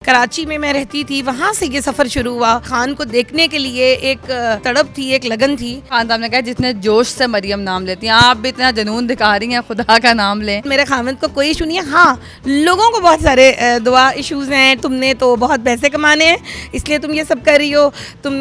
कराची में मैं रहती थी, वहाँ से ये सफर शुरू हुआ। खान को देखने के लिए एक तड़प थी, एक लगन थी। खान साहब ने कहा जितने जोश से मरियम नाम लेती हैं, आप भी इतना जुनून दिखा रही हैं, खुदा का नाम लें। मेरे खाविंद को कोई इशू नहीं है। हाँ, लोगों को बहुत सारे दुआ इश्यूज हैं। तुमने तो बहुत पैसे कमाने हैं इसलिए तुम ये सब कर रही हो। तुम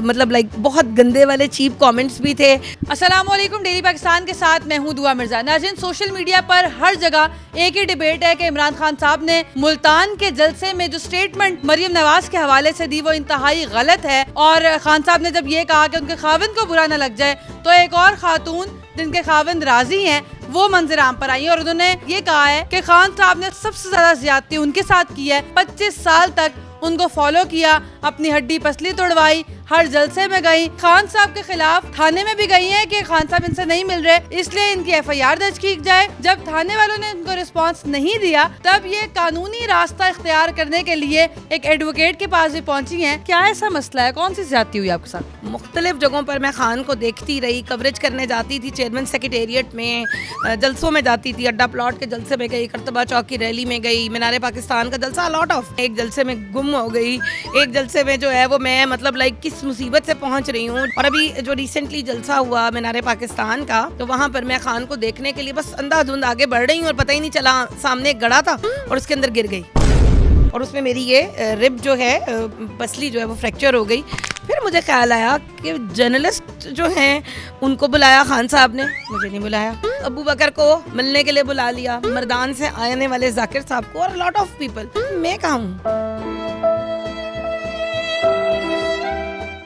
मतलब लाइक बहुत गंदे वाले चीप कमेंट्स भी थे। अस्सलाम वालेकुम, डेली पाकिस्तान के साथ मैं हूं दुआ मिर्जा। नाज़रीन, सोशल मीडिया पर हर जगह एक ही डिबेट है कि इमरान खान साहब ने मुल्तान के जलसे में जो स्टेटमेंट मरियम नवाज के हवाले से दी वो इंतहाई गलत है। और खान साहब ने जब ये कहा कि उनके खाविंद को बुरा न लग जाए तो एक और खातून जिनके खाविंद राजी हैं वो मंजर आम पर आई और उन्होंने ये कहा है कि खान साहब ने सबसे ज्यादा ज्यादती उनके साथ की है। 25 साल तक उनको फॉलो किया, अपनी हड्डी पसली तोड़वाई, हर जलसे में गई, खान साहब के खिलाफ थाने में भी गई हैं कि खान साहब इनसे नहीं मिल रहे इसलिए इनकी FIR दर्ज की जाए। जब थाने वालों ने इनको रिस्पांस नहीं दिया तब ये कानूनी रास्ता इख्तियार करने के लिए एक एडवोकेट के पास भी पहुंची हैं। क्या ऐसा मसला है, कौन सी ज्यादती हुई आपके साथ? मुख्तलिफ जगहों पर मैं खान को देखती रही, कवरेज करने जाती थी, चेयरमैन सेक्रेटेरिएट में जलसों में जाती थी, अड्डा प्लॉट के जलसे में गई, करतबा चौक की रैली में गई, मीनार पाकिस्तान का जलसा, लॉट ऑफ। एक जलसे में गुम हो गई, एक जलसे में जो है वो मैं मतलब लाइक किस मुसीबत से पहुंच रही हूँ। और अभी जो रिसेंटली जलसा हुआ मीनार पाकिस्तान का, तो वहाँ पर मैं खान को देखने के लिए बस अंधाधुंध आगे बढ़ रही हूँ और पता ही नहीं चला सामने एक गड़ा था और उसके अंदर गिर गई और उसमें मेरी ये रिब जो है पसली जो है वो फ्रैक्चर हो गई। फिर मुझे ख्याल आया कि जर्नलिस्ट जो हैं उनको बुलाया खान साहब ने, मुझे नहीं बुलाया। अबू बकर को मिलने के लिए बुला लिया, मर्दान से आने वाले जाकिर साहब को और लॉट ऑफ पीपल। मैं कहाँ हूँ?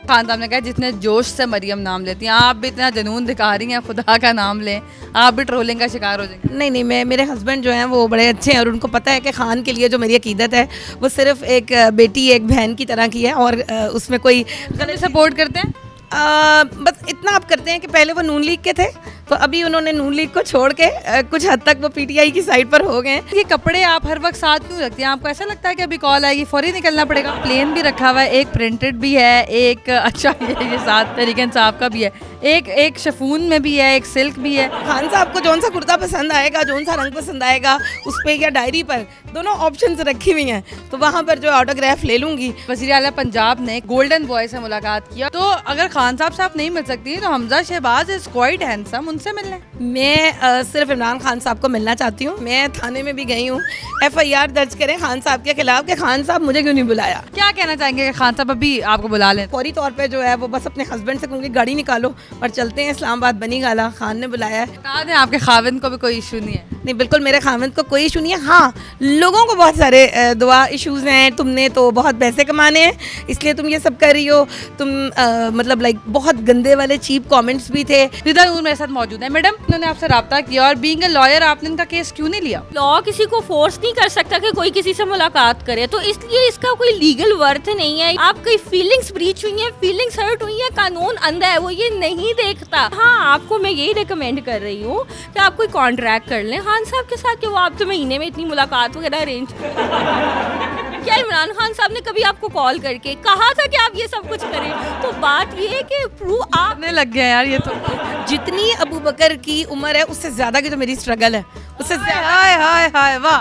खान साहब ने कहा जितने जोश से मरियम नाम लेती हैं, आप भी इतना जुनून दिखा रही हैं, खुदा का नाम लें, आप भी ट्रोलिंग का शिकार हो जाएंगे। नहीं, मैं मेरे हस्बैंड जो हैं वो बड़े अच्छे हैं और उनको पता है कि खान के लिए जो मेरी अकीदत है वो सिर्फ एक बेटी एक बहन की तरह की है और उसमें कोई सपोर्ट करते हैं। बस इतना आप करते हैं कि पहले वो नून लीग के थे तो अभी उन्होंने नून लीग को छोड़ के कुछ हद तक वो PTI की साइड पर हो गए हैं। ये कपड़े आप हर वक्त साथ क्यों रखती हैं? आपको ऐसा लगता है कि अभी कॉल आएगी फौरी निकलना पड़ेगा? प्लेन भी रखा हुआ है, एक प्रिंटेड भी है, एक अच्छा ये साथ तरीके इंसाफ का भी है, एक शफून में भी है, एक सिल्क भी है। खान साहब को जौन सा कुर्ता पसंद आएगा, जौन सा रंग पसंद आएगा, उस पे या डायरी पर दोनों ऑप्शंस रखी हुई हैं, तो वहाँ पर जो ऑटोग्राफ ले लूंगी। वज़ीर आला पंजाब ने गोल्डन बॉय से मुलाकात किया, तो अगर खान साहब से आप नहीं मिल सकती तो Hamza Shahbaz is quite handsome, उनसे मिल लें। मैं सिर्फ इमरान खान साहब को मिलना चाहती हूँ। मैं थाने में भी गई हूँ, FIR दर्ज करें खान साहब के खिलाफ कि खान साहब मुझे क्यों नहीं बुलाया। क्या कहना चाहेंगे कि खान साहब अभी आपको बुला लें? फौरी तौर पे जो है वो बस अपने हस्बैंड से कहूँगी गाड़ी निकालो और चलते हैं इस्लामाबाद बनी गाला। खान ने बुलाया है। कहा दें आपके खाविंद को भी कोई इशू नहीं है? नहीं, बिल्कुल मेरे खाविंद को कोई इशू नहीं है। हाँ, लोगों को बहुत सारे दुआ इश्यूज हैं। तुमने तो बहुत पैसे कमाने हैं इसलिए तुम ये सब कर रही हो। तुम मतलब लाइक बहुत गंदे वाले चीप कमेंट्स भी थे। रिदा नूर मेरे साथ मौजूद है। मैडम, उन्होंने आपसे रब्ता किया और बीइंग अ लॉयर आपने इनका केस क्यों नहीं लिया? लॉ किसी को फोर्स नहीं कर सकता कि कोई किसी से मुलाकात करे, तो इसलिए इसका कोई लीगल वर्थ नहीं है। आपकी फीलिंग्स ब्रीच हुई हैं, फीलिंग्स हर्ट हुई हैं, कानून अंधा है, वो ये नहीं देखता। हाँ, आपको मैं यही रिकमेंड कर रही हूँ कि आप कोई कॉन्ट्रैक्ट कर लें खान साहब के साथ कि वो आपसे महीने में इतनी मुलाकात वगैरह अरेंज क्या इमरान खान साहब ने कभी आपको कॉल करके कहा था कि आप ये सब कुछ करें? तो बात ये है कि प्रूव आपने लग गया यार। ये तो जितनी अबू बकर की उम्र है उससे ज्यादा की तो मेरी स्ट्रगल है, उससे हाय हाय हाय वाह।